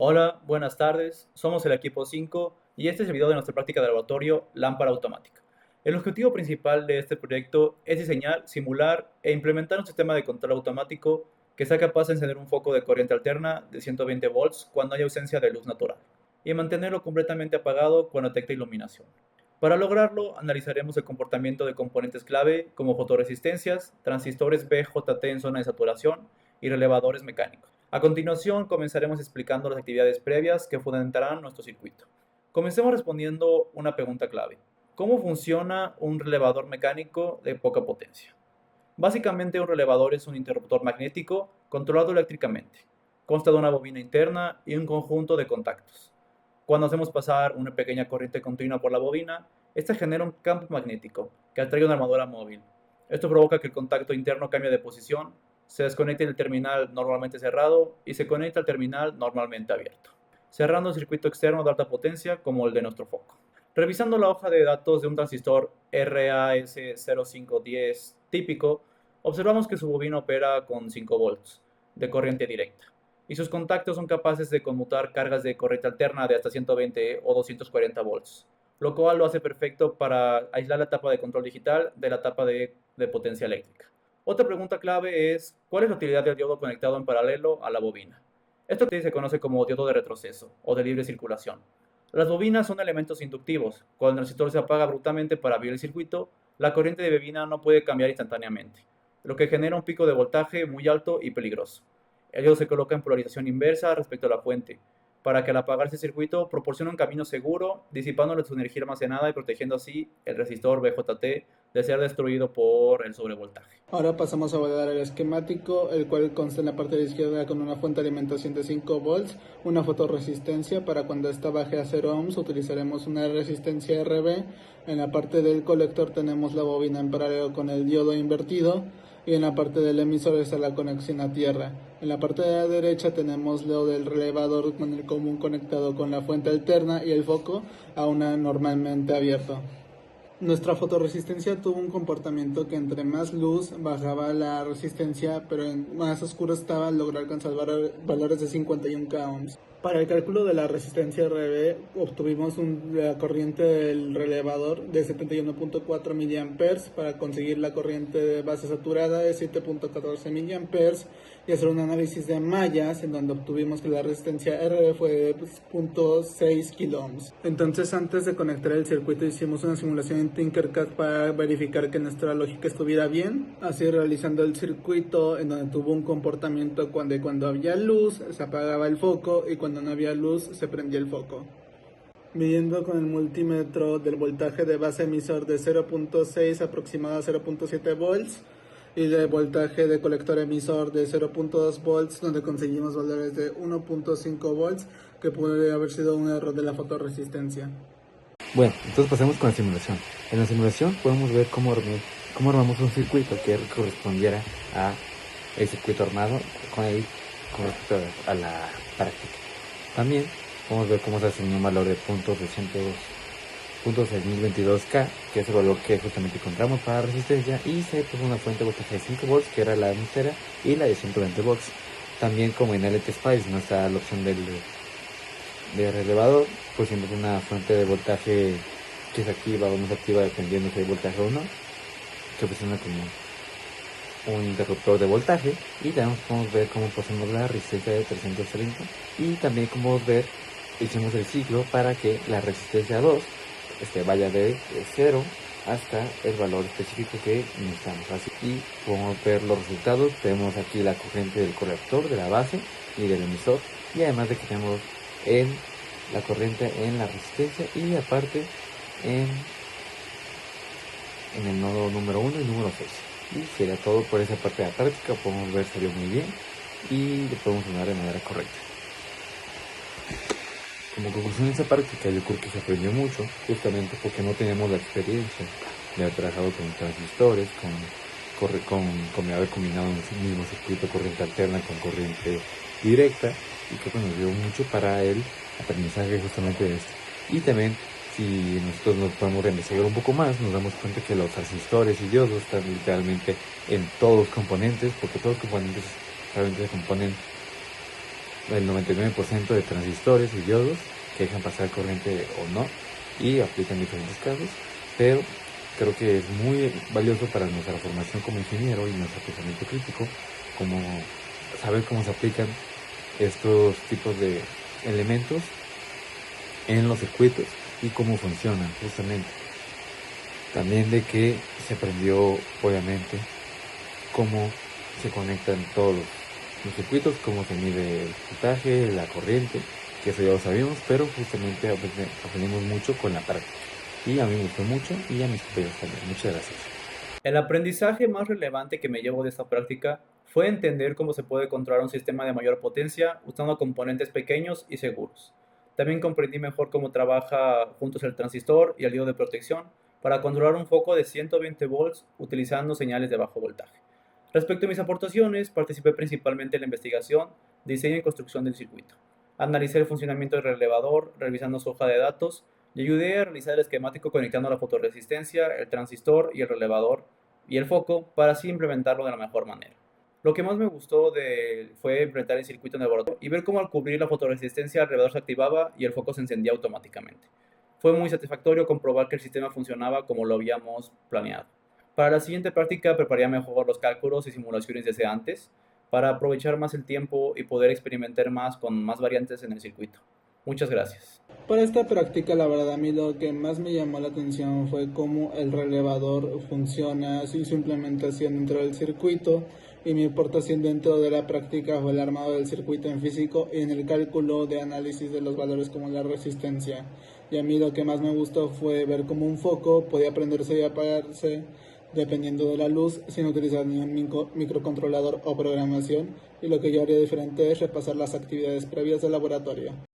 Hola, buenas tardes. Somos el equipo 5 y este es el video de nuestra práctica de laboratorio Lámpara Automática. El objetivo principal de este proyecto es diseñar, simular e implementar un sistema de control automático que sea capaz de encender un foco de corriente alterna de 120 volts cuando hay ausencia de luz natural y mantenerlo completamente apagado cuando detecte iluminación. Para lograrlo, analizaremos el comportamiento de componentes clave como fotoresistencias, transistores BJT en zona de saturación y relevadores mecánicos. A continuación, comenzaremos explicando las actividades previas que fundamentarán nuestro circuito. Comencemos respondiendo una pregunta clave. ¿Cómo funciona un relevador mecánico de poca potencia? Básicamente, un relevador es un interruptor magnético controlado eléctricamente. Consta de una bobina interna y un conjunto de contactos. Cuando hacemos pasar una pequeña corriente continua por la bobina, esta genera un campo magnético que atrae una armadura móvil. Esto provoca que el contacto interno cambie de posición, se desconecte del terminal normalmente cerrado y se conecte al terminal normalmente abierto, cerrando el circuito externo de alta potencia como el de nuestro foco. Revisando la hoja de datos de un transistor RAS0510 típico, observamos que su bobina opera con 5 volts de corriente directa y sus contactos son capaces de conmutar cargas de corriente alterna de hasta 120 o 240 volts, lo cual lo hace perfecto para aislar la etapa de control digital de la etapa de potencia eléctrica. Otra pregunta clave es, ¿cuál es la utilidad del diodo conectado en paralelo a la bobina? Esto se conoce como diodo de retroceso o de libre circulación. Las bobinas son elementos inductivos. Cuando el resistor se apaga abruptamente para abrir el circuito, la corriente de bobina no puede cambiar instantáneamente, lo que genera un pico de voltaje muy alto y peligroso. El diodo se coloca en polarización inversa respecto a la fuente, para que al apagarse el circuito proporcione un camino seguro, disipando su energía almacenada y protegiendo así el resistor BJT de ser destruido por el sobrevoltaje. Ahora pasamos a evaluar el esquemático, el cual consta en la parte de la izquierda con una fuente de alimentación de 5 volts, una fotorresistencia. Para cuando esta baje a 0 ohms utilizaremos una resistencia RB. En la parte del colector tenemos la bobina en paralelo con el diodo invertido, y en la parte del emisor está la conexión a tierra. En la parte de la derecha tenemos lo del relevador con el común conectado con la fuente alterna y el foco aún normalmente abierto. Nuestra fotorresistencia tuvo un comportamiento que entre más luz bajaba la resistencia, pero en más oscuro estaba al lograr alcanzar valores de 51 ohms. Para el cálculo de la resistencia RB obtuvimos la corriente del relevador de 71.4 mA para conseguir la corriente de base saturada de 7.14 mA y hacer un análisis de mallas en donde obtuvimos que la resistencia RB fue de 0.6 kΩ. Entonces, antes de conectar el circuito hicimos una simulación en Tinkercad para verificar que nuestra lógica estuviera bien, así realizando el circuito en donde tuvo un comportamiento cuando había luz se apagaba el foco y cuando no había luz se prendía el foco. Midiendo con el multímetro del voltaje de base emisor de 0.6 aproximado a 0.7 volts y de voltaje de colector emisor de 0.2 volts, donde conseguimos valores de 1.5 volts, que puede haber sido un error de la fotorresistencia. Bueno, entonces pasemos con la simulación. En la simulación podemos ver cómo armamos un circuito que correspondiera a el circuito armado con respecto a la práctica. También podemos ver cómo se asignó un valor de .6022K, que es el valor que justamente encontramos para la resistencia, y se puso una fuente de voltaje de 5 volts, que era la atmósfera, y la de 120 volts. También, como en LTSpice no está la opción del relevador, pusimos una fuente de voltaje que se activa o no se activa dependiendo si hay voltaje o no, que funciona como un interruptor de voltaje. Y también podemos ver cómo pusimos la resistencia de 330, y también como ver hicimos el ciclo para que la resistencia 2 vaya de 0 hasta el valor específico que necesitamos. Así, y podemos ver los resultados. Tenemos aquí la corriente del colector, de la base y del emisor, y además de que tenemos la corriente en la resistencia y aparte en el nodo número 1 y número 6. Y sería todo por esa parte de la práctica. Podemos ver salió muy bien y lo podemos usar de manera correcta. Como conclusión de esa práctica, yo creo que se aprendió mucho, justamente porque no teníamos la experiencia de haber trabajado con transistores, con haber combinado en el mismo circuito corriente alterna con corriente directa, y creo que nos dio mucho para el aprendizaje justamente de esto. Y también, si nosotros nos podemos investigar un poco más, nos damos cuenta que los transistores y diodos están literalmente en todos los componentes, porque todos los componentes realmente se componen el 99% de transistores y diodos que dejan pasar corriente o no y aplican diferentes casos, pero creo que es muy valioso para nuestra formación como ingeniero y nuestro pensamiento crítico, como saber cómo se aplican estos tipos de elementos en los circuitos y cómo funcionan justamente. También de que se aprendió obviamente cómo se conectan todos los circuitos, cómo se mide el voltaje, la corriente, que eso ya lo sabíamos, pero justamente aprendimos mucho con la práctica. Y a mí me gustó mucho y a mis compañeros también. Muchas gracias. El aprendizaje más relevante que me llevo de esta práctica fue entender cómo se puede controlar un sistema de mayor potencia usando componentes pequeños y seguros. También comprendí mejor cómo trabaja juntos el transistor y el diodo de protección para controlar un foco de 120 volts utilizando señales de bajo voltaje. Respecto a mis aportaciones, participé principalmente en la investigación, diseño y construcción del circuito. Analicé el funcionamiento del relevador, revisando su hoja de datos, y ayudé a realizar el esquemático conectando la fotorresistencia, el transistor y el relevador y el foco para así implementarlo de la mejor manera. Lo que más me gustó fue implementar el circuito en el laboratorio y ver cómo al cubrir la fotorresistencia el relevador se activaba y el foco se encendía automáticamente. Fue muy satisfactorio comprobar que el sistema funcionaba como lo habíamos planeado. Para la siguiente práctica prepararía mejor los cálculos y simulaciones desde antes para aprovechar más el tiempo y poder experimentar más con más variantes en el circuito. Muchas gracias. Para esta práctica, la verdad, a mí lo que más me llamó la atención fue cómo el relevador funciona, así su implementación dentro del circuito, y mi aportación dentro de la práctica fue el armado del circuito en físico y en el cálculo de análisis de los valores como la resistencia. Y a mí lo que más me gustó fue ver cómo un foco podía prenderse y apagarse dependiendo de la luz sin utilizar ningún microcontrolador o programación, y lo que yo haría diferente es repasar las actividades previas del laboratorio.